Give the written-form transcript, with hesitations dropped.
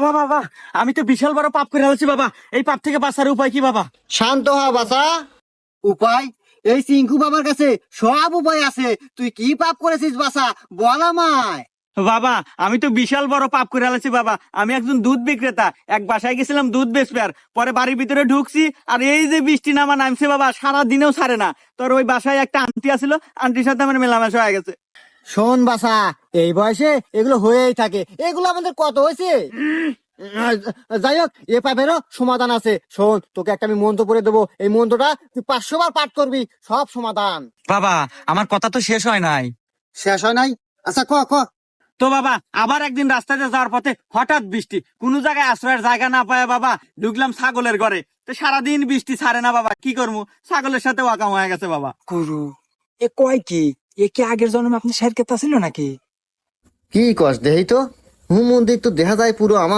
বাবা বাবা, আমি তো বিশাল বড় পাপ করে ফেলছি বাবা। এই পাপ থেকে বাঁচার উপায় কি বাবা? শান্ত হ বাসা। উপায়? এই চিঙ্কু বাবার কাছে সব উপায় আছে। তুই কি পাপ করেছিস বাসা, বল আমায়। বাবা, আমি তো বিশাল বড় পাপ করে ফেলেছি বাবা। আমি একজন দুধ বিক্রেতা, এক বাসায় গেছিলাম দুধ বেচতে, আর পরে বাড়ির ভিতরে ঢুকছি, আর এই যে বৃষ্টি নামছে বাবা, সারা দিনেও ছাড়ে না। তোর ওই বাসায় একটা আন্টি আছিল, আন্টির সাথে আমার মেলামেশা হয়ে গেছে। শোন বাসা, এই বয়সে এগুলো হয়েই থাকে। এগুলো আমাদের কত হয়েছে। যাই হোক, এ পাপেরও সমাধান আছে। শোন, তোকে একটা আমি মন্ত্র পড়ে দেবো। এই মন্ত্রটা তুই 500 বার পাঠ করবি, সব সমাধান। বাবা, আমার কথা তো শেষ হয় নাই। শেষ হয় নাই? আচ্ছা ক ক। তো বাবা, আবার একদিন রাস্তায় যাওয়ার পথে হঠাৎ বৃষ্টি, কোনো জায়গায় আশ্রয়ের জায়গা না পায় বাবা ঢুকলাম ছাগলের ঘরে। তো সারাদিন বৃষ্টি ছাড়ে না বাবা, কি করবো, ছাগলের সাথে ওয়াকাম হয়ে গেছে বাবা। গুরু, এ কয় কি? এ কি আগের জন্মে আপনি শের কেতা ছিল নাকি? কি কস দেহি তো, হুম মন্দির তো দেখা যায় পুরো আমার